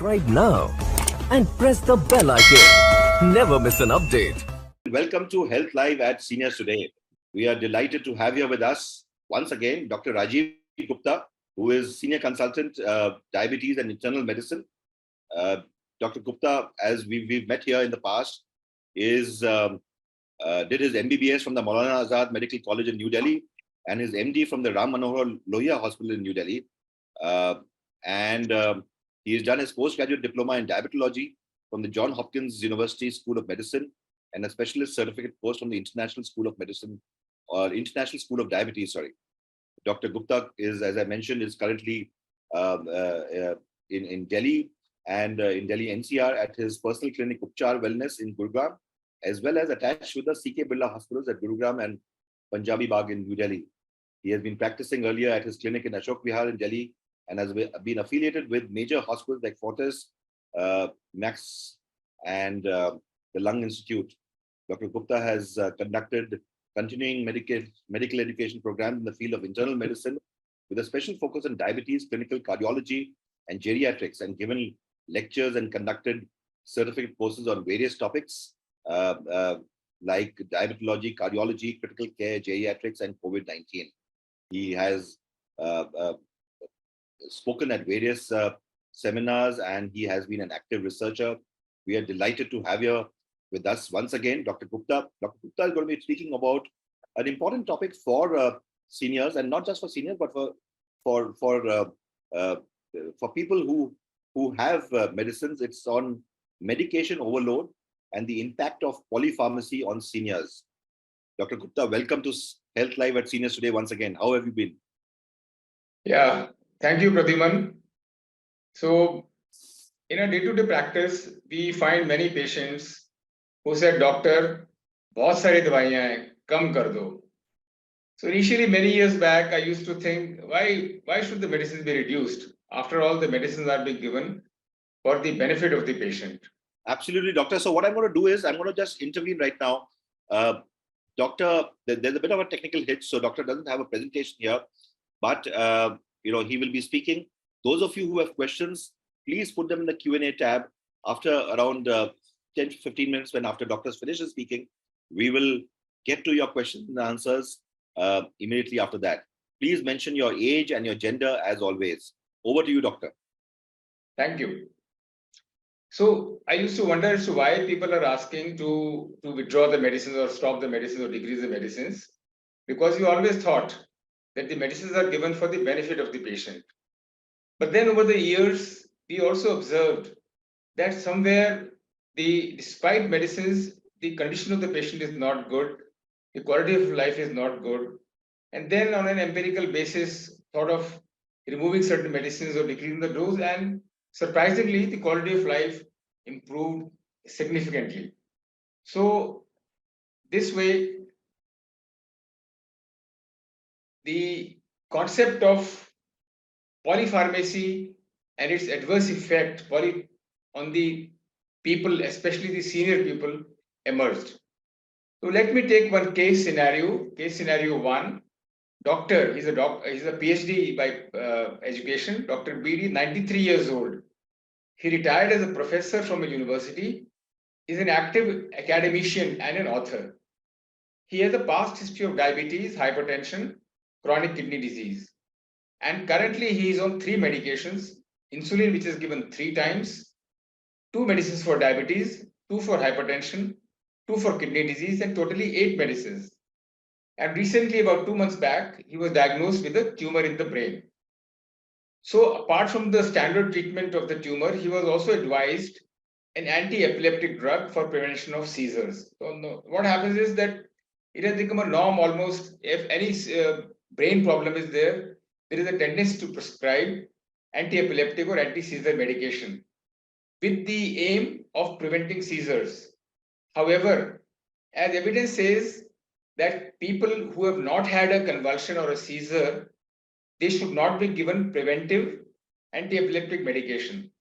subscribe now and press the bell icon. Never miss an update. Welcome to Health Live at Seniors Today. We are delighted to have here with us once again Dr. Rajiv Gupta, who is Senior Consultant, Diabetes and Internal Medicine. Dr. Gupta, as we've met here in the past, did his MBBS from the Maulana Azad Medical College in New Delhi and his MD from the Ram Manohar Lohia Hospital in New Delhi. He has done his postgraduate diploma in diabetology from the Johns Hopkins University School of Medicine and a specialist certificate course from the International School of Medicine or International School of Diabetes. Dr. Gupta is, as I mentioned, is currently in Delhi and in Delhi NCR at his personal clinic Upchar Wellness in Gurugram, as well as attached with the CK Birla hospitals at Gurugram and Punjabi Bagh in New Delhi. He has been practicing earlier at his clinic in Ashok Vihar in Delhi and has been affiliated with major hospitals like Fortis, Max, and the Lung Institute. Dr. Gupta has conducted continuing medical education programs in the field of internal medicine with a special focus on diabetes, clinical cardiology, and geriatrics, and given lectures and conducted certificate courses on various topics like diabetology, cardiology, critical care, geriatrics, and COVID-19. He has spoken at various seminars, and he has been an active researcher. We are delighted to have you with us once again, Dr. Gupta. Dr. Gupta is going to be speaking about an important topic for seniors, and not just for seniors, but for people who have medicines. It's on medication overload and the impact of polypharmacy on seniors. Dr. Gupta, welcome to Health Live at Seniors Today once again. How have you been? Yeah, thank you, Prathiman. So, in a day-to-day practice, we find many patients who said, "Doctor, बहुत सारी दवाइयाँ हैं, कम कर दो." So initially, many years back, I used to think, why should the medicines be reduced? After all, the medicines are being given for the benefit of the patient. Absolutely, doctor. So what I'm going to do is I'm going to just intervene right now. Doctor, there's a bit of a technical hitch, so doctor doesn't have a presentation here, but he will be speaking. Those of you who have questions, please put them in the Q&A tab. After around 10 to 15 minutes, when after doctors finishes speaking, we will get to your questions and answers immediately after that. Please mention your age and your gender as always. Over to you, doctor. Thank you. So I used to wonder as to why people are asking to withdraw the medicines or stop the medicines or decrease the medicines, because we always thought that the medicines are given for the benefit of the patient. But then over the years, we also observed that somewhere, despite medicines, the condition of the patient is not good, the quality of life is not good. And then on an empirical basis, thought of removing certain medicines or decreasing the dose, and surprisingly, the quality of life improved significantly. So this way, the concept of polypharmacy and its adverse effect on the people, especially the senior people, emerged. So let me take one case scenario. Case scenario one. Doctor, he's a PhD by education. Dr. BD, 93 years old. He retired as a professor from a university. He's an active academician and an author. He has a past history of diabetes, hypertension, chronic kidney disease. And currently he is on 3 medications: insulin, which is given 3 times, 2 medicines for diabetes, 2 for hypertension, 2 for kidney disease, and totally 8 medicines. And recently, about 2 months back, he was diagnosed with a tumor in the brain. So apart from the standard treatment of the tumor, he was also advised an anti-epileptic drug for prevention of seizures. So what happens is that it has become a norm almost. If any brain problem is there, there is a tendency to prescribe anti-epileptic or anti-seizure medication with the aim of preventing seizures. However, as evidence says that people who have not had a convulsion or a seizure, they should not be given preventive anti-epileptic medication.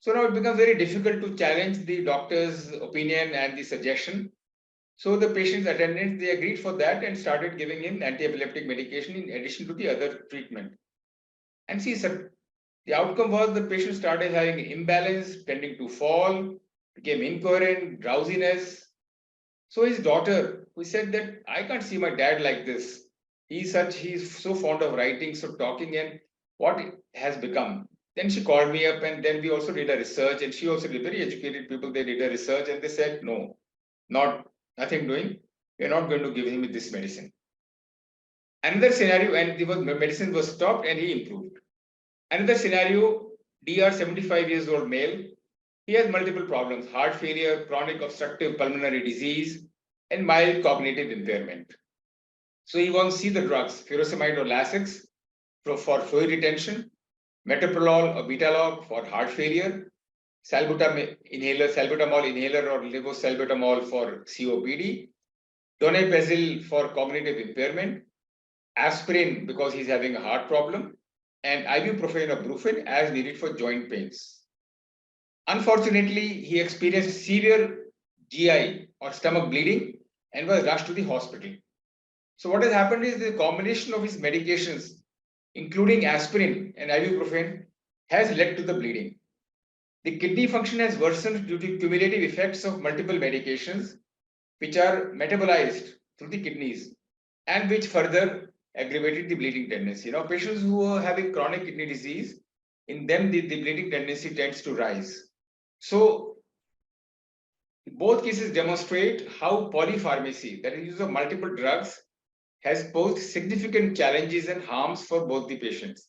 So now it becomes very difficult to challenge the doctor's opinion and the suggestion. So the patient's attendants, they agreed for that and started giving him anti-epileptic medication in addition to the other treatment. And see, The outcome was the patient started having imbalance, tending to fall, became incoherent, drowsiness. So his daughter, who said that I can't see my dad like this. He's so fond of writing, so talking, and what it has become. Then she called me up, and then we also did a research, and she also did, very educated people. They did a research, and they said no, not nothing doing. We're not going to give him this medicine. Another scenario, and the medicine was stopped, and he improved. Another scenario, DR 75 years old male. He has multiple problems: heart failure, chronic obstructive pulmonary disease, and mild cognitive impairment. So he wants to see the drugs, furosemide or Lasix for fluid retention, metoprolol or betalog for heart failure, salbutamol inhaler or levosalbutamol for COPD, donepezil for cognitive impairment, aspirin because he's having a heart problem, and ibuprofen or brufen as needed for joint pains. Unfortunately, he experienced severe GI or stomach bleeding and was rushed to the hospital. So what has happened is the combination of his medications, including aspirin and ibuprofen, has led to the bleeding. The kidney function has worsened due to cumulative effects of multiple medications, which are metabolized through the kidneys and which further aggravated the bleeding tendency. Now, patients who are having chronic kidney disease, in them the bleeding tendency tends to rise. So, both cases demonstrate how polypharmacy, that is, use of multiple drugs, has posed significant challenges and harms for both the patients.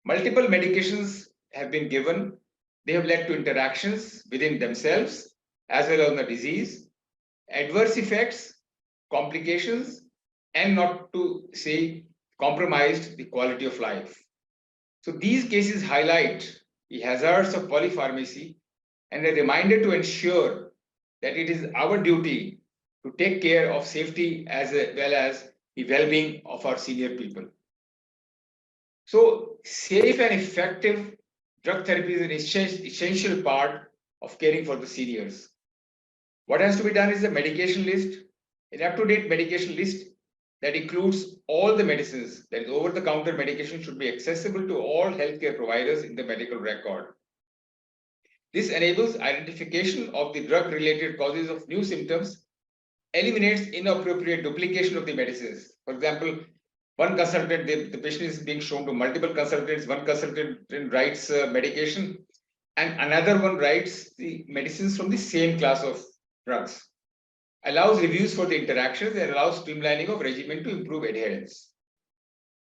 Multiple medications have been given. They have led to interactions within themselves as well as the disease, adverse effects, complications, and not to say compromised the quality of life. So these cases highlight the hazards of polypharmacy and a reminder to ensure that it is our duty to take care of safety as well as the well-being of our senior people. So safe and effective drug therapy is an essential part of caring for the seniors. What has to be done is a medication list, an up-to-date medication list that includes all the medicines, that is over-the-counter medication should be accessible to all healthcare providers in the medical record. This enables identification of the drug-related causes of new symptoms, eliminates inappropriate duplication of the medicines. For example, one consultant, the patient is being shown to multiple consultants, one consultant writes medication and another one writes the medicines from the same class of drugs. Allows reviews for the interactions and allows streamlining of regimen to improve adherence.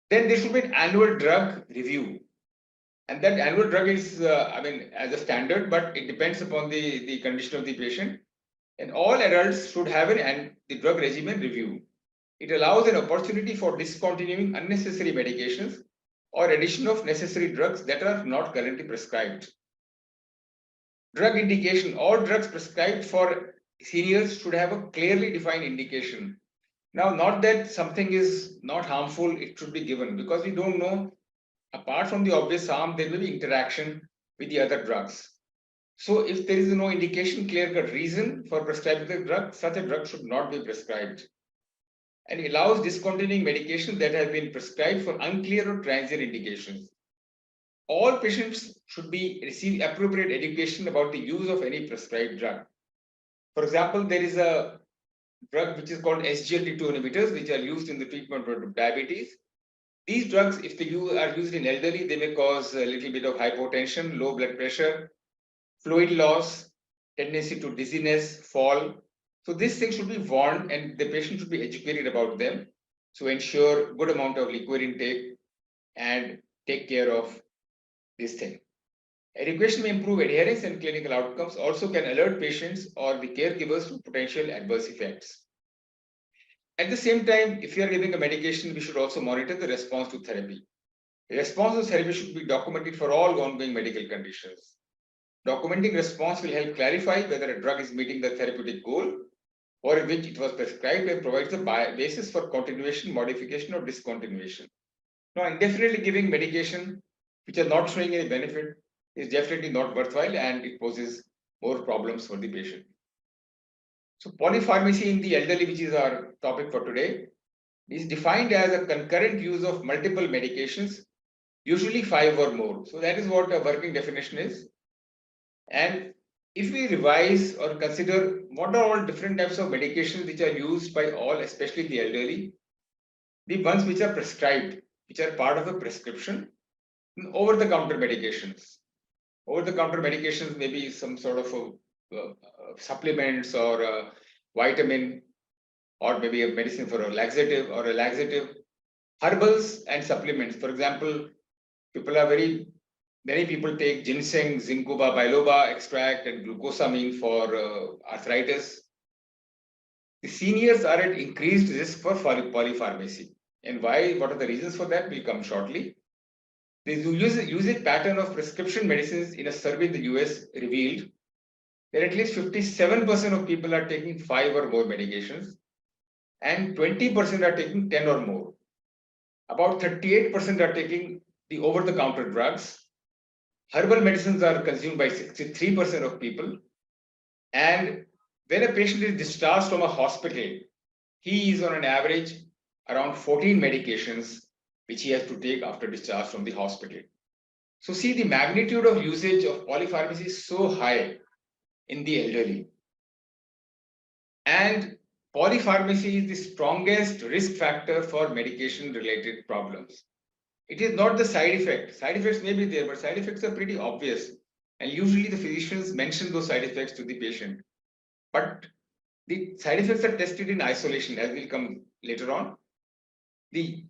Then there should be an annual drug review. And that annual drug is, as a standard, but it depends upon the condition of the patient. And all adults should have the drug regimen review. It allows an opportunity for discontinuing unnecessary medications or addition of necessary drugs that are not currently prescribed. Drug indication, all drugs prescribed for seniors should have a clearly defined indication. Now, not that something is not harmful, it should be given, because we don't know, apart from the obvious harm, there will be interaction with the other drugs. So if there is no indication, clear-cut reason for prescribing the drug, such a drug should not be prescribed. And it allows discontinuing medications that have been prescribed for unclear or transient indications. All patients should receive appropriate education about the use of any prescribed drug. For example, there is a drug which is called SGLT2 inhibitors, which are used in the treatment of diabetes. These drugs, if they are used in elderly, they may cause a little bit of hypotension, low blood pressure, fluid loss, tendency to dizziness, fall. So these things should be warned and the patient should be educated about them. So ensure good amount of liquid intake and take care of this thing. Education may improve adherence and clinical outcomes, also can alert patients or the caregivers to potential adverse effects. At the same time, if you are giving a medication, we should also monitor the response to therapy. The response to therapy should be documented for all ongoing medical conditions. Documenting response will help clarify whether a drug is meeting the therapeutic goal or in which it was prescribed and provides the basis for continuation, modification, or discontinuation. Now, indefinitely giving medication which are not showing any benefit is definitely not worthwhile and it poses more problems for the patient. So polypharmacy in the elderly, which is our topic for today, is defined as a concurrent use of multiple medications usually 5 or more. So that is what a working definition is. And if we revise or consider what are all different types of medications which are used by all, especially the elderly, the ones which are prescribed, which are part of a prescription, over-the-counter medications. Over-the-counter medications may be some sort of supplements or a vitamin, or maybe a medicine for a laxative or a laxative. Herbals and supplements. For example, many people take ginseng, zincuba, biloba extract and glucosamine for arthritis. The seniors are at increased risk for polypharmacy. And why? What are the reasons for that? Will come shortly. The usage pattern of prescription medicines in a survey in the US revealed that at least 57% of people are taking 5 or more medications, and 20% are taking 10 or more. About 38% are taking the over-the-counter drugs. Herbal medicines are consumed by 63% of people. And when a patient is discharged from a hospital, he is on an average around 14 medications which he has to take after discharge from the hospital. So see, the magnitude of usage of polypharmacy is so high in the elderly. And polypharmacy is the strongest risk factor for medication-related problems. It is not the side effect. Side effects may be there, but side effects are pretty obvious. And usually the physicians mention those side effects to the patient. But the side effects are tested in isolation, as will come later on. The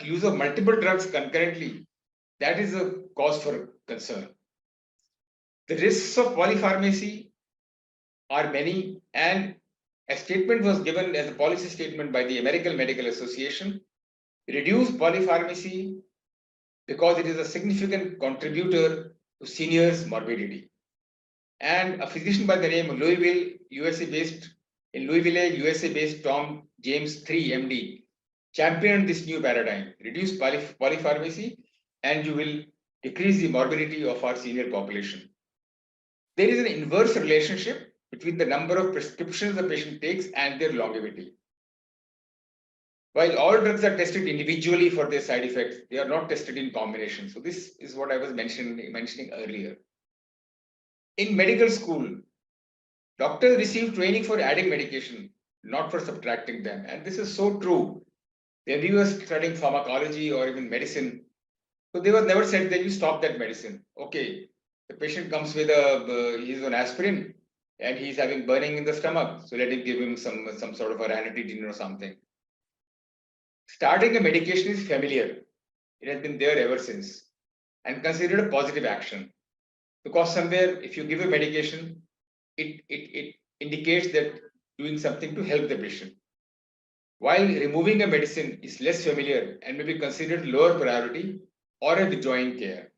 use of multiple drugs concurrently, that is a cause for concern. The risks of polypharmacy are many, and a statement was given as a policy statement by the American Medical Association: reduce polypharmacy because it is a significant contributor to seniors' morbidity. And a physician by the name of Louisville, USA-based Tom James III, MD, championed this new paradigm: reduce polypharmacy, and you will decrease the morbidity of our senior population. There is an inverse relationship between the number of prescriptions the patient takes and their longevity. While all drugs are tested individually for their side effects, they are not tested in combination. So this is what I was mentioning earlier. In medical school, doctors receive training for adding medication, not for subtracting them. And this is so true. When we were studying pharmacology or even medicine, so they were never said that you stop that medicine. Okay, the patient comes with he's on aspirin and he's having burning in the stomach, so let him give him some sort of a ranitidine or something. Starting a medication is familiar. It has been there ever since and considered a positive action, because somewhere if you give a medication, it indicates that doing something to help the patient. While removing a medicine is less familiar and may be considered lower priority or a withdrawing care.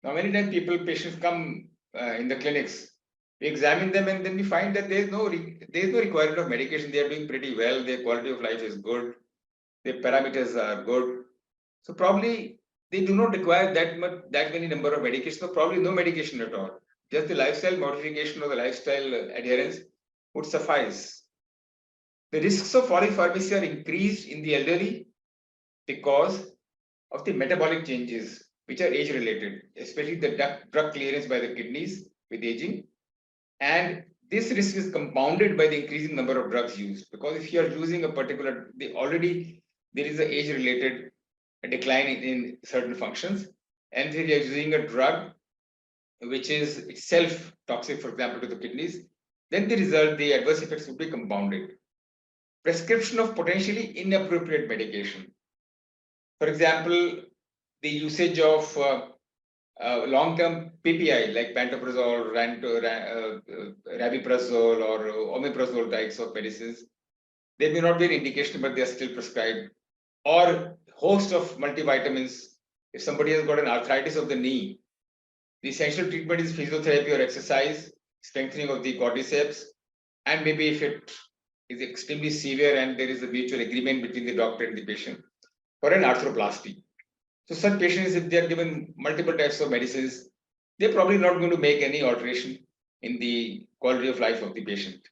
Now, many times patients come in the clinics, we examine them and then we find that there is no requirement of medication. They are doing pretty well. Their quality of life is good. Their parameters are good. So probably they do not require that many number of medications, or probably no medication at all. Just the lifestyle modification or the lifestyle adherence would suffice. The risks of polypharmacy are increased in the elderly because of the metabolic changes, which are age related, especially the drug clearance by the kidneys with aging. And this risk is compounded by the increasing number of drugs used, because if you are using a particular, already there is an age related decline in certain functions, and if you are using a drug which is itself toxic, for example, to the kidneys, then the adverse effects would be compounded. Prescription of potentially inappropriate medication. For example, the usage of long-term PPI like pantoprazole, rabiprazole, or omeprazole types of medicines. They may not be an indication, but they are still prescribed. Or host of multivitamins. If somebody has got an arthritis of the knee, the essential treatment is physiotherapy or exercise, strengthening of the quadriceps, and maybe if it is extremely severe and there is a mutual agreement between the doctor and the patient, for an arthroplasty. So such patients, if they are given multiple types of medicines, they're probably not going to make any alteration in the quality of life of the patient.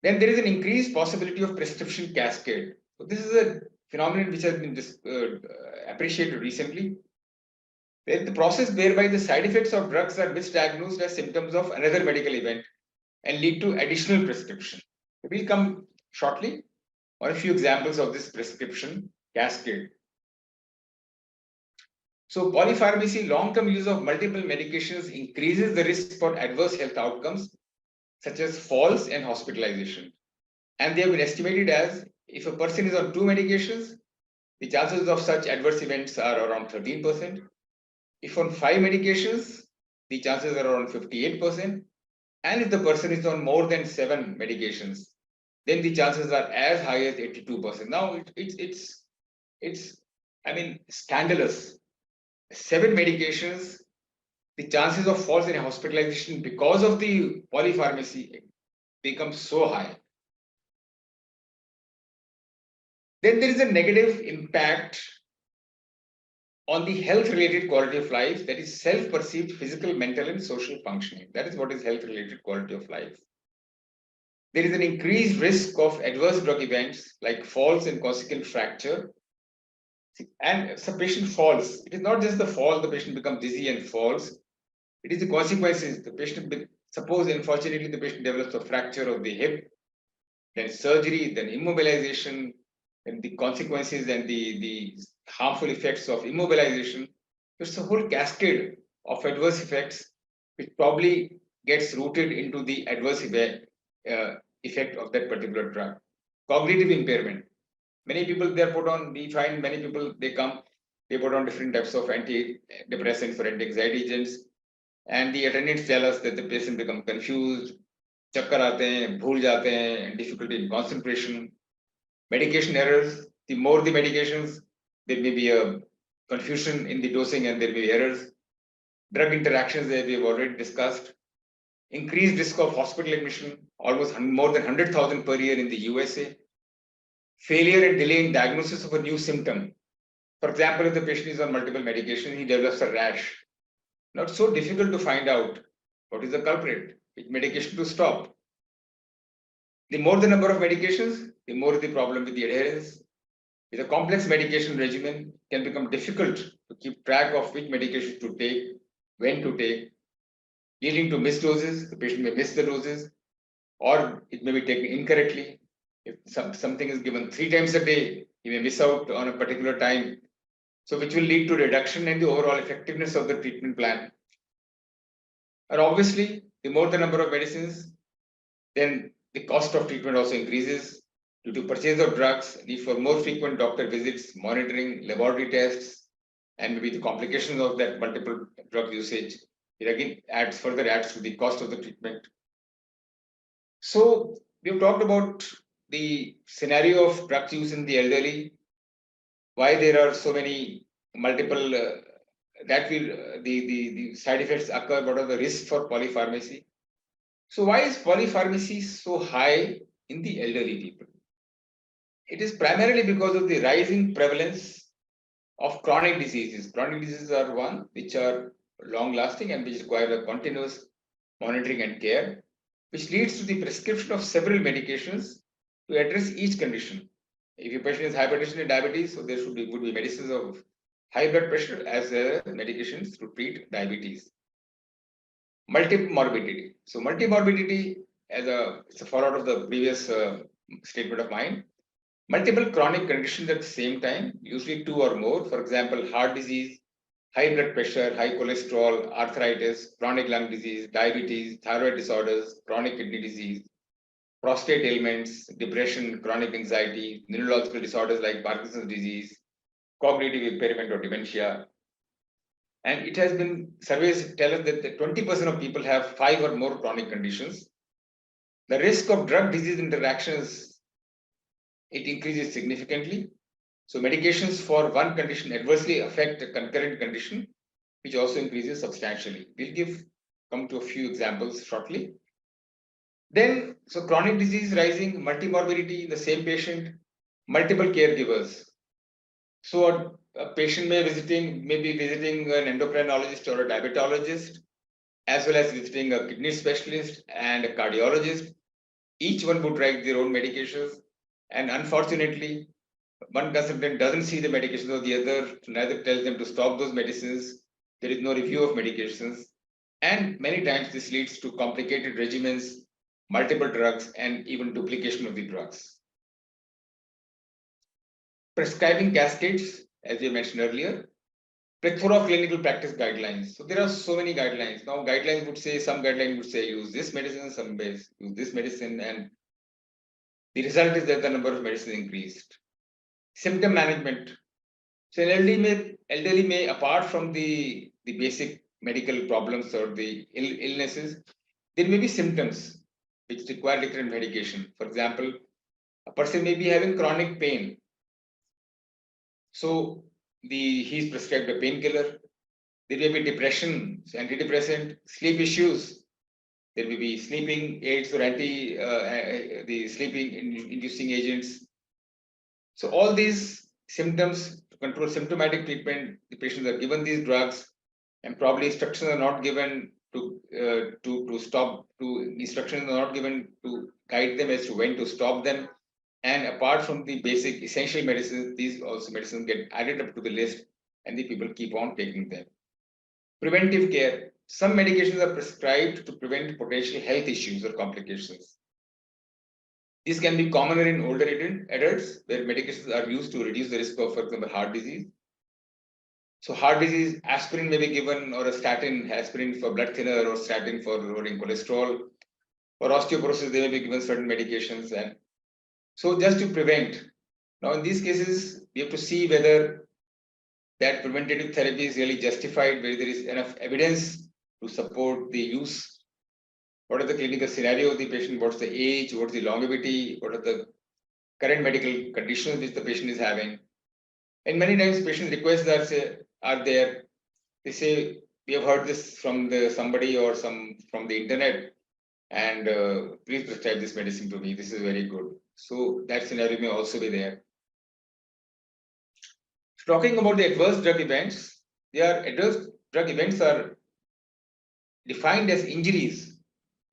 Then there is an increased possibility of prescription cascade. So this is a phenomenon which has been appreciated recently. where the process whereby the side effects of drugs are misdiagnosed as symptoms of another medical event and lead to additional prescription. We'll come shortly on a few examples of this prescription cascade. So polypharmacy, long-term use of multiple medications increases the risk for adverse health outcomes such as falls and hospitalization. And they have been estimated as if a person is on 2 medications, the chances of such adverse events are around 13%. If on 5 medications, the chances are around 58%. And if the person is on more than 7 medications, then the chances are as high as 82%. Now it's I mean scandalous. 7 medications, the chances of falls and hospitalization because of the polypharmacy becomes so high. Then there is a negative impact on the health-related quality of life, that is self-perceived physical, mental, and social functioning. That is what is health-related quality of life. There is an increased risk of adverse drug events like falls and consequent fracture. And if a patient falls, it is not just the fall, the patient becomes dizzy and falls. It is the consequences. The patient, suppose unfortunately the patient develops a fracture of the hip, then surgery, then immobilization, and the consequences and the harmful effects of immobilization. It's a whole cascade of adverse effects which probably gets rooted into the adverse effect of that particular drug. Cognitive impairment. Many people they are put on, we find many people they put on different types of antidepressants or anti-anxiety agents, and the attendants tell us that the patient become confused, chakkar aate hain, bhool jate hain, difficulty in concentration. Medication errors, the more the medications, there may be a confusion in the dosing and there may be errors. Drug interactions that we have already discussed. Increased risk of hospital admission, almost more than 100,000 per year in the USA. Failure and delay in diagnosis of a new symptom. For example, if the patient is on multiple medications, he develops a rash. Now it's so difficult to find out what is the culprit, which medication to stop. The more the number of medications, the more the problem with the adherence. With a complex medication regimen, it can become difficult to keep track of which medication to take, when to take, leading to missed doses. The patient may miss the doses, or it may be taken incorrectly. If something is given 3 times a day, he may miss out on a particular time. So which will lead to reduction in the overall effectiveness of the treatment plan. And obviously, the more the number of medicines, then the cost of treatment also increases due to purchase of drugs, need for more frequent doctor visits, monitoring, laboratory tests, and maybe the complications of that multiple drug usage. It again further adds to the cost of the treatment. So we've talked about the scenario of drug use in the elderly, why there are so many multiple the side effects occur, what are the risks for polypharmacy. So why is polypharmacy so high in the elderly people? It is primarily because of the rising prevalence of chronic diseases. Chronic diseases are one which are long lasting and which require a continuous monitoring and care, which leads to the prescription of several medications to address each condition. If your patient is hypertension and diabetes, so there would be medicines of high blood pressure as well as medications to treat diabetes. Multimorbidity. So multimorbidity, it's a fallout of the previous statement of mine. Multiple chronic conditions at the same time, usually 2 or more. For example, heart disease, high blood pressure, high cholesterol, arthritis, chronic lung disease, diabetes, thyroid disorders, chronic kidney disease, prostate ailments, depression, chronic anxiety, neurological disorders like Parkinson's disease, cognitive impairment or dementia. And it has been, surveys tell us that 20% of people have 5 or more chronic conditions. The risk of drug disease interactions, it increases significantly. So medications for one condition adversely affect a concurrent condition, which also increases substantially. We'll come to a few examples shortly. Then, so chronic disease rising, multimorbidity in the same patient, multiple caregivers. So a patient may be visiting an endocrinologist or a diabetologist, as well as visiting a kidney specialist and a cardiologist. Each one would write their own medications, and unfortunately, one consultant doesn't see the medications of the other, neither tells them to stop those medicines. There is no review of medications. And many times this leads to complicated regimens, multiple drugs, and even duplication of the drugs. Prescribing cascades, as we mentioned earlier, plethora of clinical practice guidelines. So there are so many guidelines. Now, guidelines would say, some guidelines would say use this medicine, some use this medicine, and the result is that the number of medicines increased. Symptom management. So elderly may, apart from the basic medical problems or the illnesses, there may be symptoms which require different medication. For example, a person may be having chronic pain. So he's prescribed a painkiller. There may be depression, antidepressant, sleep issues. There may be sleeping aids or the sleeping inducing agents. So all these symptoms, to control symptomatic treatment, the patients are given these drugs, and probably instructions are not given to stop. Instructions are not given to guide them as to when to stop them. And apart from the basic essential medicines, these also medicines get added up to the list, and the people keep on taking them. Preventive care. Some medications are prescribed to prevent potential health issues or complications. This can be commoner in older adults, where medications are used to reduce the risk of, for example, heart disease. So heart disease, aspirin may be given, or a statin, aspirin for blood thinner, or statin for lowering cholesterol. For osteoporosis, they may be given certain medications. And so just to prevent. Now, in these cases, we have to see whether that preventative therapy is really justified, where there is enough evidence to support the use. What are the clinical scenario of the patient? What's the age? What's the longevity? What are the current medical conditions which the patient is having? And many times patient requests are there. They say, we have heard this from somebody or from the internet, and please prescribe this medicine to me. This is very good. So that scenario may also be there. Talking about the adverse drug events, adverse drug events are defined as injuries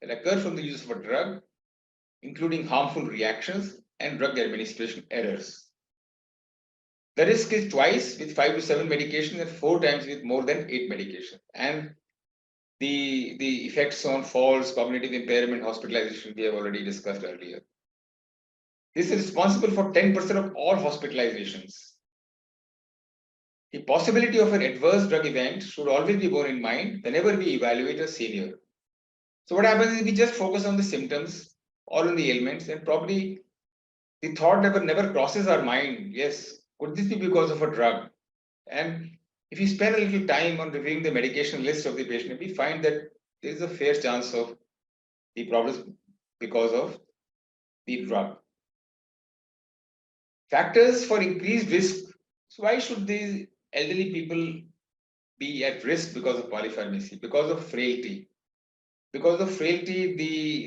that occur from the use of a drug, including harmful reactions and drug administration errors. The risk is twice with 5 to 7 medications and 4 times with more than 8 medications. And the effects on falls, cognitive impairment, hospitalization, we have already discussed earlier. This is responsible for 10% of all hospitalizations. The possibility of an adverse drug event should always be borne in mind whenever we evaluate a senior. So what happens is we just focus on the symptoms or on the ailments, and probably the thought never crosses our mind. Yes, could this be because of a drug? And if you spend a little time on reviewing the medication list of the patient, we find that there is a fair chance of the problems because of the drug. Factors for increased risk. So why should these elderly people be at risk because of polypharmacy? Because of frailty. Because of frailty,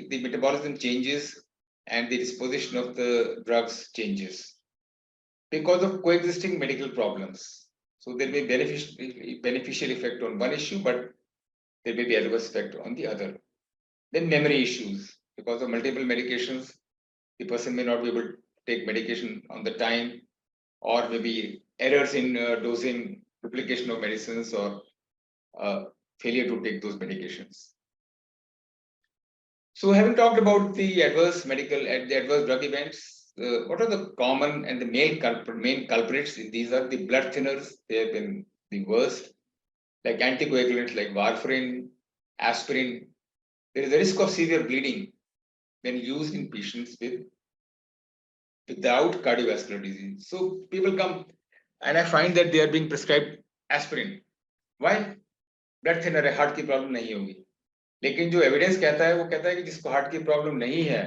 the metabolism changes and the disposition of the drugs changes. Because of coexisting medical problems. So there may be beneficial effect on one issue, but there may be adverse effect on the other. Then memory issues. Because of multiple medications, the person may not be able to take medication on the time, or maybe errors in dosing, duplication of medicines, or failure to take those medications. So having talked about the adverse drug events, what are the common and the main culprits? These are the blood thinners. They have been the worst, like anticoagulants like warfarin, aspirin. There is a risk of severe bleeding when used in patients without cardiovascular disease. So people come and I find that they are being prescribed aspirin. Why? Blood thinner है, heart की problem नहीं होगी. लेकिन जो evidence कहता है वो कहता है कि जिसको हार्ट की प्रॉब्लम नहीं है,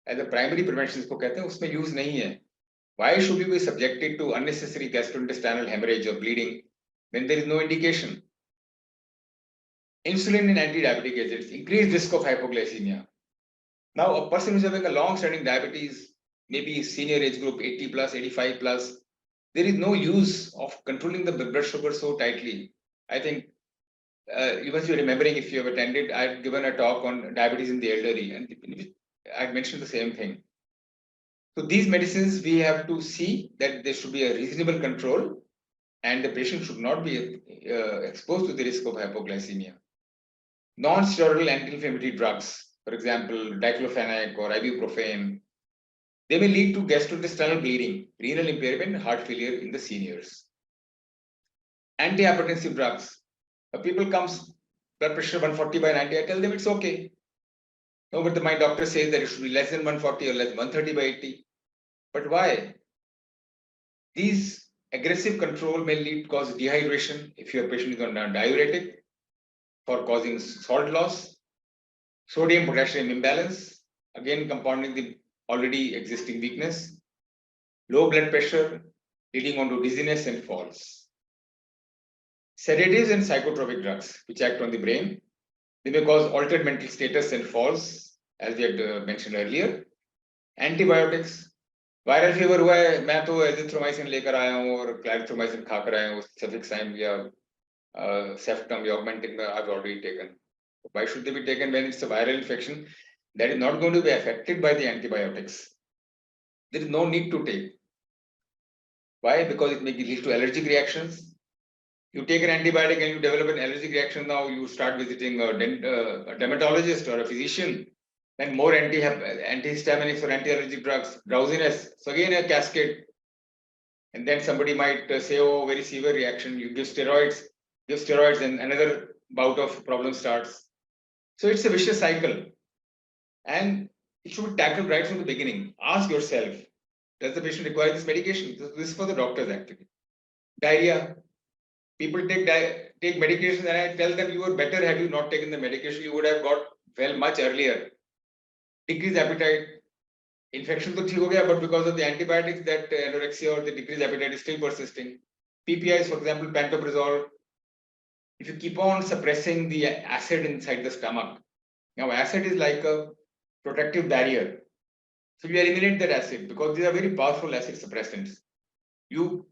एज अ प्राइमरी प्रिवेंशन जिसको कहते हैं, उसमें यूज नहीं है. Why should you be subjected to unnecessary gastrointestinal hemorrhage or bleeding when there is no indication? Insulin and anti-diabetic agents increase risk of hypoglycemia. Now, a person who's having a long-standing diabetes, maybe senior age group, 80 plus, 85 plus, there is no use of controlling the blood sugar so tightly. I think you must be remembering, if you have attended, I've given a talk on diabetes in the elderly, and I mentioned the same thing. So these medicines, we have to see that there should be a reasonable control, and the patient should not be exposed to the risk of hypoglycemia. Non-steroidal anti-inflammatory drugs, for example, diclofenac or ibuprofen, they may lead to gastrointestinal bleeding, renal impairment, and heart failure in the seniors. Antihypertensive drugs. People comes blood pressure 140 by 90. I tell them it's okay. No, but my doctor says that it should be less than 140 or less than 130 by 80. But why? These aggressive control may lead cause dehydration if your patient is on a diuretic, for causing salt loss, sodium potassium imbalance, again compounding the already existing weakness, low blood pressure, leading on to dizziness and falls. Sedatives and psychotropic drugs, which act on the brain, they may cause altered mental status and falls, as we had mentioned earlier. Antibiotics, viral fever हुआ है, मैं तो azithromycin लेकर आया हूँ और clarithromycin खाकर आया हूँ, सेफिक्साइम या सेफ्टम या Augmentin I've already taken. Why should they be taken when it's a viral infection that is not going to be affected by the antibiotics? There is no need to take. Why? Because it may lead to allergic reactions. You take an antibiotic and you develop an allergic reaction, now you start visiting a dermatologist or a physician. Then more antihistaminics or anti-allergic drugs, drowsiness. So again a cascade. And then somebody might say, oh, very severe reaction. You give steroids, and another bout of problem starts. So it's a vicious cycle. And it should be tackled right from the beginning. Ask yourself, does the patient require this medication? This is for the doctors actually. Diarrhea. People take medication and I tell them you were better had you not taken the medication. You would have got well much earlier. Decreased appetite, infection to ठीक हो गया, but because of the antibiotics, that anorexia or the decreased appetite is still persisting. PPIs, for example, pantoprazole. If you keep on suppressing the acid inside the stomach, now acid is like a protective barrier. So you eliminate that acid because these are very powerful acid suppressants. You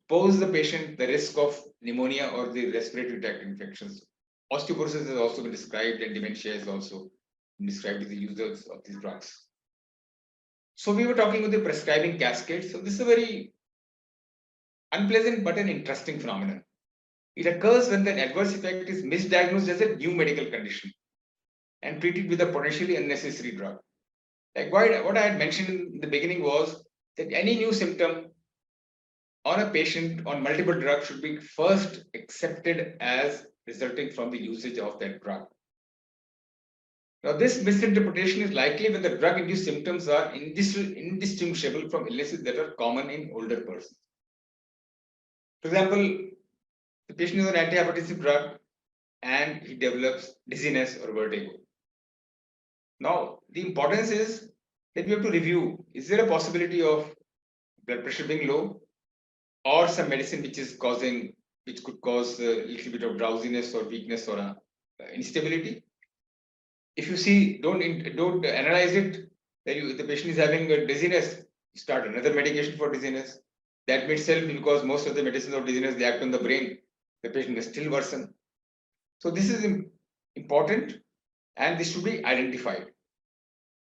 pose the patient the risk of pneumonia or the respiratory tract infections. Osteoporosis has also been described, and dementia is also described with the users of these drugs. So we were talking about the prescribing cascade. So this is a very unpleasant but an interesting phenomenon. It occurs when the adverse effect is misdiagnosed as a new medical condition and treated with a potentially unnecessary drug. Like what I had mentioned in the beginning was that any new symptom on a patient on multiple drugs should be first accepted as resulting from the usage of that drug. Now, this misinterpretation is likely when the drug-induced symptoms are indistinguishable from illnesses that are common in older persons. For example, the patient is on antihypertensive drug and he develops dizziness or vertigo. Now, the importance is that we have to review, is there a possibility of blood pressure being low or some medicine which could cause a little bit of drowsiness or weakness or instability? If you see, don't analyze it, that the patient is having a dizziness, start another medication for dizziness. That may itself, because most of the medicines of dizziness, they act on the brain, the patient may still worsen. So this is important and this should be identified.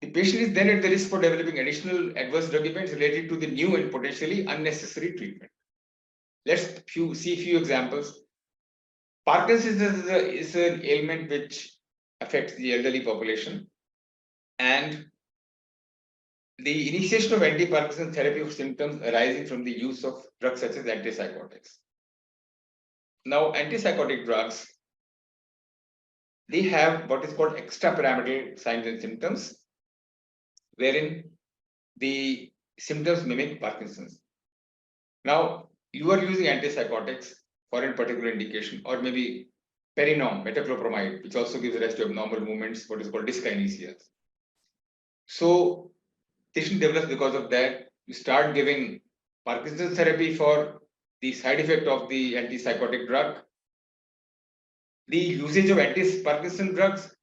The patient is then at the risk for developing additional adverse drug events related to the new and potentially unnecessary treatment. Let's see a few examples. Parkinson's is an ailment which affects the elderly population, and the initiation of anti-Parkinson therapy of symptoms arising from the use of drugs such as antipsychotics. Now, antipsychotic drugs, they have what is called extrapyramidal signs and symptoms, wherein the symptoms mimic Parkinson's. Now, you are using antipsychotics for a particular indication, or maybe perinom, metoclopramide, which also gives rise to abnormal movements, what is called dyskinesia. So, patient develops because of that. You start giving Parkinson's therapy for the side effect of the antipsychotic drug. The usage of anti-Parkinson drugs,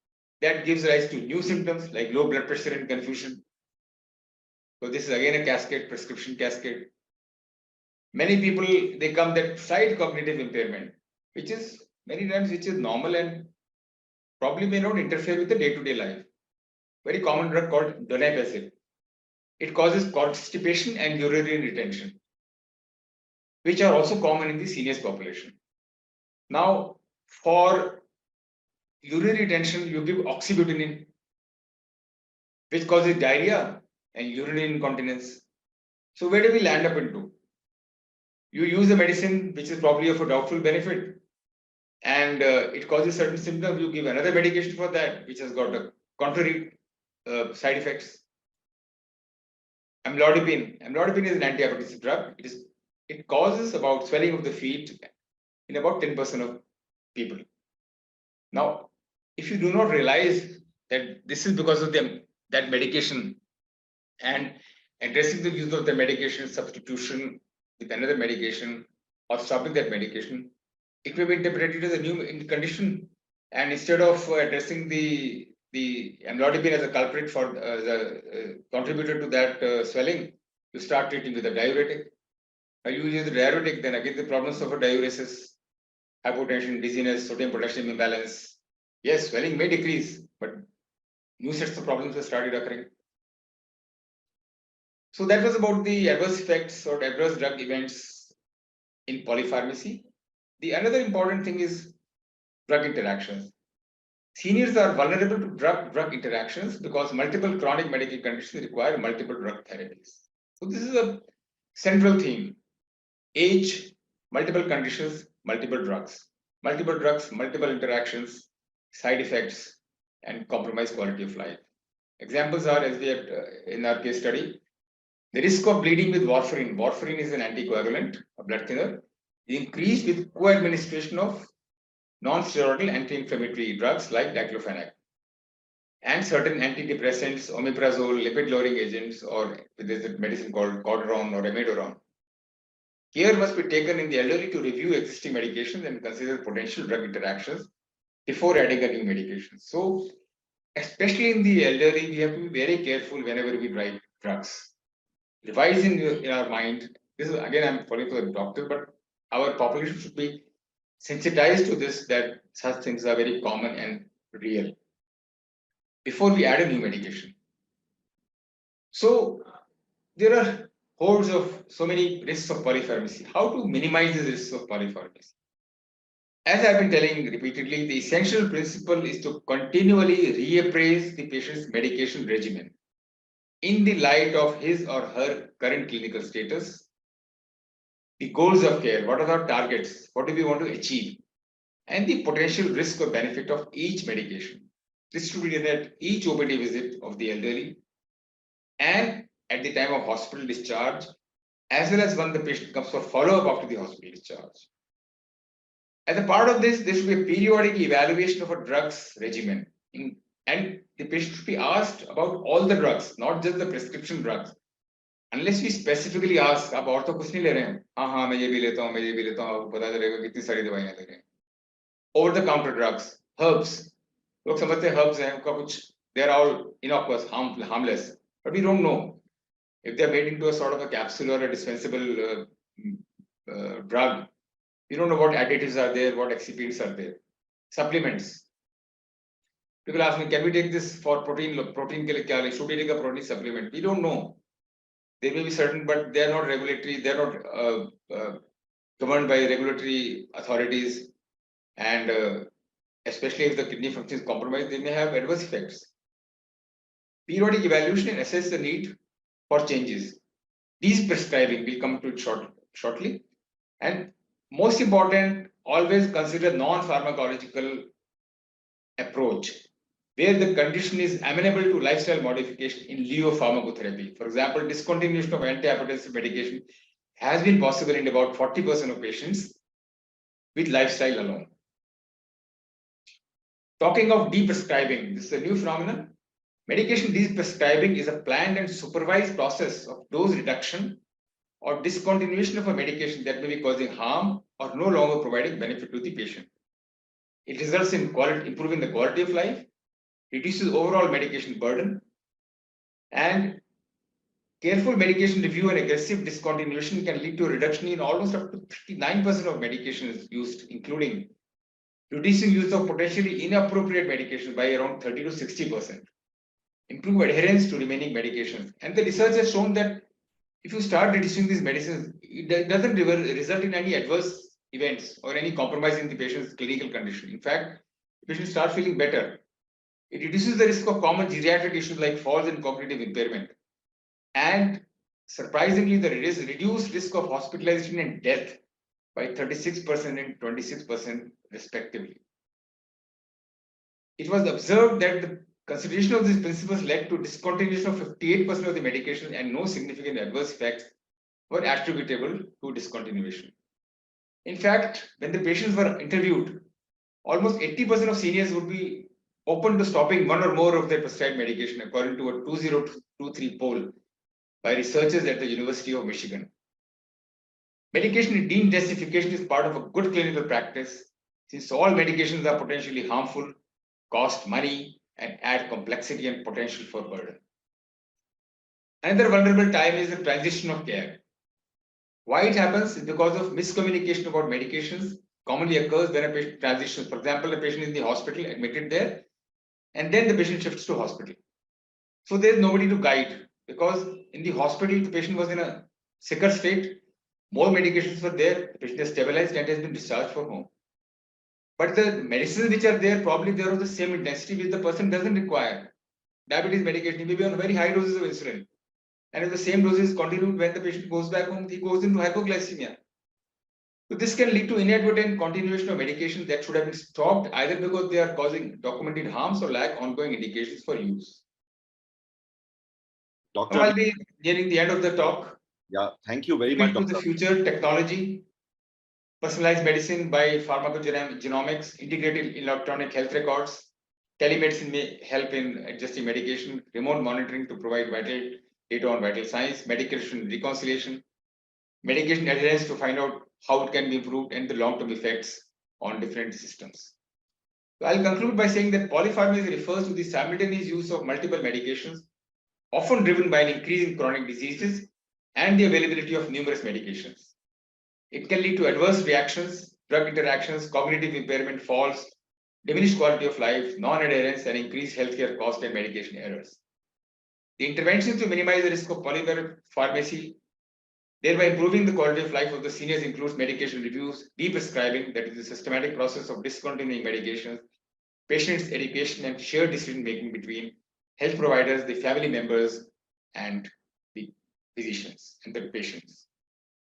that gives rise to new symptoms like low blood pressure and confusion. So this is again a cascade, prescription cascade. Many people, they come that side cognitive impairment, which is many times normal and probably may not interfere with the day-to-day life. Very common drug called donepezil. It causes constipation and urinary retention. which are also common in the seniors population. Now, for urinary retention, you give oxybutynin, which causes diarrhea and urinary incontinence. So where do we land up into? You use a medicine which is probably of a doubtful benefit, and it causes certain symptoms. You give another medication for that, which has got a contrary side effects. Amlodipine. Amlodipine is an antihypertensive drug. It causes about swelling of the feet in about 10% of people. Now, if you do not realize that this is because of that medication, and addressing the use of the medication, substitution with another medication, or stopping that medication, it may be interpreted as a new condition. And instead of addressing the amlodipine as a culprit for the contributor to that swelling, you start treating with a diuretic. Now you use the diuretic, then again the problems of a diuresis, hypotension, dizziness, sodium potassium imbalance. Yes, swelling may decrease, but new sets of problems have started occurring. So that was about the adverse effects or adverse drug events in polypharmacy. The another important thing is drug interactions. Seniors are vulnerable to drug interactions because multiple chronic medical conditions require multiple drug therapies. So this is a central theme. Age, multiple conditions, multiple drugs, multiple interactions, side effects, and compromised quality of life. Examples are, as we have in our case study, the risk of bleeding with warfarin. Warfarin is an anticoagulant, a blood thinner, increased with co-administration of non-steroidal anti-inflammatory drugs like diclofenac and certain antidepressants, omeprazole, lipid-lowering agents, or there's a medicine called cortisone or amiodarone. Care must be taken in the elderly to review existing medications and consider potential drug interactions before adding a new medication. So, especially in the elderly, we have to be very careful whenever we write drugs. Revise in our mind. This is again, I'm calling for the doctor, but our population should be sensitized to this, that such things are very common and real before we add a new medication. So there are hordes of so many risks of polypharmacy. How to minimize the risks of polypharmacy? As I've been telling repeatedly, the essential principle is to continually reappraise the patient's medication regimen in the light of his or her current clinical status, the goals of care, what are our targets, what do we want to achieve, and the potential risk or benefit of each medication. This should be done at each OPD visit of the elderly and at the time of hospital discharge, as well as when the patient comes for follow-up after the hospital discharge. As a part of this, there should be a periodic evaluation of a drug's regimen, and the patient should be asked about all the drugs, not just the prescription drugs. Unless we specifically ask, आप और तो कुछ नहीं ले रहे हैं? हाँ, मैं ये भी लेता हूँ, मैं ये भी लेता हूँ, आपको पता चलेगा कितनी सारी दवाइयाँ ले रहे हैं. Over the counter drugs, herbs. लोग समझते हैं herbs हैं, उनका कुछ, they are all innocuous, harmless, but we don't know if they are made into a sort of a capsule or a dispensable drug. We don't know what additives are there, what excipients are there. Supplements. People ask me, can we take this for protein? Protein ke liye kya le? Should we take a protein supplement? We don't know. They may be certain, but they are not regulatory. They are not governed by regulatory authorities, and especially if the kidney function is compromised, they may have adverse effects. Periodic evaluation and assess the need for changes. These prescribing, we'll come to it shortly. And most important, always consider non-pharmacological approach, where the condition is amenable to lifestyle modification in lieu of pharmacotherapy. For example, discontinuation of antihypertensive medication has been possible in about 40% of patients with lifestyle alone. Talking of deprescribing, this is a new phenomenon. Medication deprescribing is a planned and supervised process of dose reduction or discontinuation of a medication that may be causing harm or no longer providing benefit to the patient. It results in improving the quality of life, reduces overall medication burden, and careful medication review and aggressive discontinuation can lead to a reduction in almost up to 59% of medications used, including reducing use of potentially inappropriate medication by around 30 to 60%. Improve adherence to remaining medications. And the research has shown that if you start reducing these medicines, it doesn't result in any adverse events or any compromise in the patient's clinical condition. In fact, the patient starts feeling better. It reduces the risk of common geriatric issues like falls and cognitive impairment. And surprisingly, the reduced risk of hospitalization and death by 36% and 26% respectively. It was observed that the consideration of these principles led to discontinuation of 58% of the medication, and no significant adverse effects were attributable to discontinuation. In fact, when the patients were interviewed, almost 80% of seniors would be open to stopping one or more of their prescribed medication, according to a 2023 poll by researchers at the University of Michigan. Medication deemed less efficacious is part of a good clinical practice, since all medications are potentially harmful, cost money, and add complexity and potential for burden. Another vulnerable time is the transition of care. Why it happens is because of miscommunication about medications commonly occurs when a patient transitions. For example, a patient in the hospital admitted there, and then the patient shifts to hospital. So there's nobody to guide, because in the hospital, the patient was in a sicker state, more medications were there, the patient is stabilized and has been discharged for home. But the medicines which are there, probably they are of the same intensity which the person doesn't require. Diabetes medication, he may be on very high doses of insulin. And if the same dose is continued when the patient goes back home, he goes into hypoglycemia. So this can lead to inadvertent continuation of medication that should have been stopped, either because they are causing documented harms or lack ongoing indications for use. Doctor, Now I'll be nearing the end of the talk. yeah, thank you very Moving much, to the Doctor. future technology, personalized medicine by pharmacogenomics, integrated electronic health records, telemedicine may help in adjusting medication, remote monitoring to provide vital data on vital signs, medication reconciliation, medication adherence to find out how it can be improved, and the long-term effects on different systems. So I'll conclude by saying that polypharmacy refers to the simultaneous use of multiple medications, often driven by an increase in chronic diseases and the availability of numerous medications. It can lead to adverse reactions, drug interactions, cognitive impairment, falls, diminished quality of life, non-adherence, and increased healthcare cost and medication errors. The interventions to minimize the risk of polypharmacy, thereby improving the quality of life of the seniors, includes medication reviews, deprescribing, that is the systematic process of discontinuing medications, patients' education, and shared decision-making between health providers, the family members, and the physicians and the patients.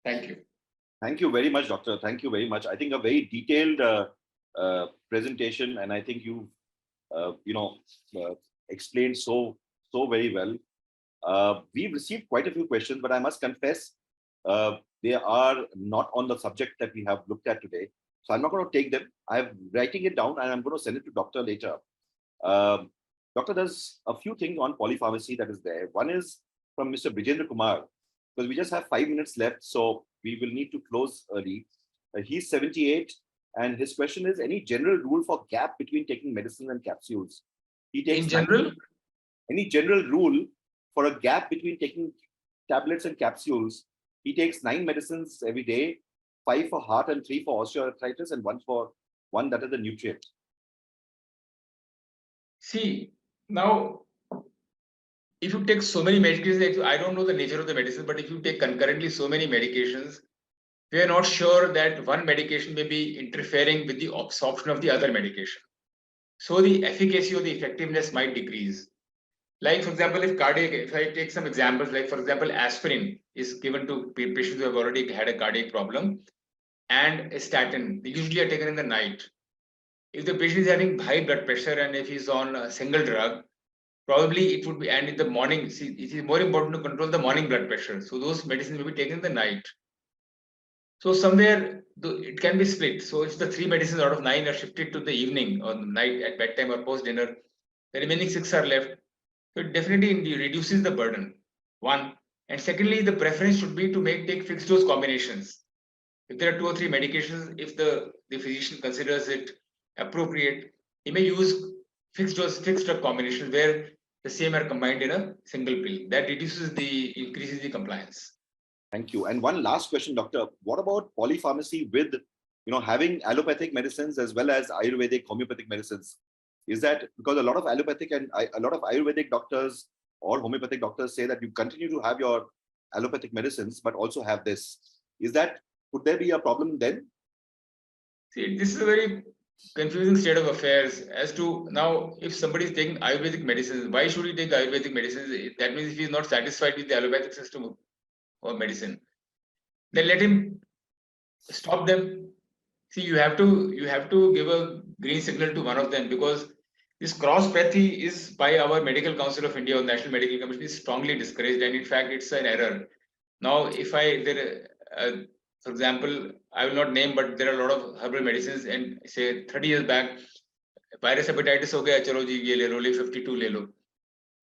Thank you. Thank you very much, Doctor. Thank you very much. I think a very detailed presentation, and I think you've explained so very well. We've received quite a few questions, but I must confess they are not on the subject that we have looked at today. So I'm not going to take them. I'm writing it down and I'm going to send it to Doctor later. Doctor, there's a few things on polypharmacy that is there. One is from Mr. Brijendra Kumar, because we just have 5 minutes left, so we will need to close early. He's 78, and his question is, any general rule for gap between taking medicine and capsules? He takes in general? Any general rule for a gap between taking tablets and capsules? He takes 9 medicines every day, 5 for heart and 3 for osteoarthritis, and 1 that is the nutrient. See, now, if you take so many medications, I don't know the nature of the medicine, but if you take concurrently so many medications, we are not sure that one medication may be interfering with the absorption of the other medication. So the efficacy or the effectiveness might decrease. Like, for example, if I take some examples, like, for example, aspirin is given to patients who have already had a cardiac problem, and a statin, they usually are taken in the night. If the patient is having high blood pressure and if he's on a single drug, probably it would be, and in the morning, see, it is more important to control the morning blood pressure. So those medicines will be taken in the night. So somewhere it can be split. So if the 3 medicines out of 9 are shifted to the evening or the night at bedtime or post dinner, the remaining 6 are left. So it definitely reduces the burden. One. And secondly, the preference should be to take fixed dose combinations. If there are 2 or 3 medications, if the physician considers it appropriate, he may use fixed drug combinations where the same are combined in a single pill. That increases the compliance. Thank you. And one last question, Doctor. What about polypharmacy with, having allopathic medicines as well as Ayurvedic, homeopathic medicines? Is that because a lot of allopathic and a lot of Ayurvedic doctors or homeopathic doctors say that you continue to have your allopathic medicines, but also have this. Could there be a problem then? See, this is a very confusing state of affairs as to now if somebody is taking Ayurvedic medicines, why should he take Ayurvedic medicines? That means if he is not satisfied with the allopathic system of medicine, then let him stop them. See, you have to give a green signal to one of them, because this cross-pathy is by our Medical Council of India or National Medical Commission is strongly discouraged, and in fact it's an error. Now, for example, I will not name, but there are a lot of herbal medicines, and say 30 years back, virus hepatitis ho gaya, chalo ji ye le lo, 52 le lo.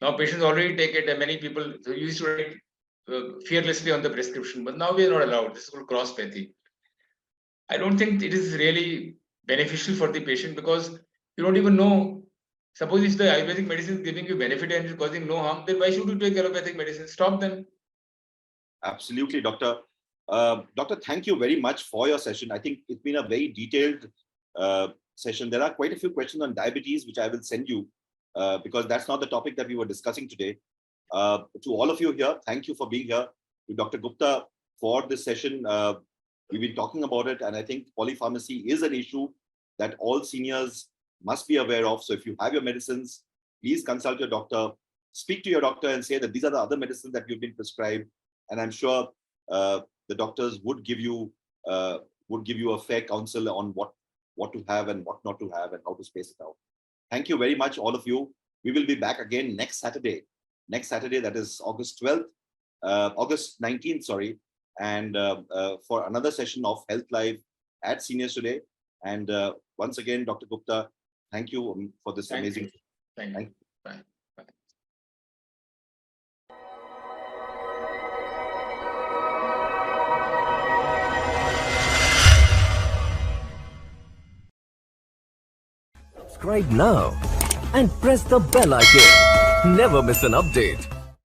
Now patients already take it, and many people used to write fearlessly on the prescription, but now we are not allowed. This is called cross-pathy. I don't think it is really beneficial for the patient, because you don't even know. Suppose if the Ayurvedic medicine is giving you benefit and is causing no harm, then why should you take allopathic medicine? Stop them. Absolutely, Doctor. Doctor, thank you very much for your session. I think it's been a very detailed session. There are quite a few questions on diabetes, which I will send you because that's not the topic that we were discussing today. To all of you here, thank you for being here. To Dr. Gupta for this session. We've been talking about it, and I think polypharmacy is an issue that all seniors must be aware of. So if you have your medicines, please consult your doctor, speak to your doctor and say that these are the other medicines that you've been prescribed. And I'm sure the doctors would give you a fair counsel on what to have and what not to have and how to space it out. Thank you very much, all of you. We will be back again next Saturday. Next Saturday, that is August 19th, sorry. And for another session of Health Live at Seniors Today. And once again, Dr. Gupta, thank you for this amazing. Thank you. Bye. Bye. Subscribe now and press the bell icon. Never miss an update.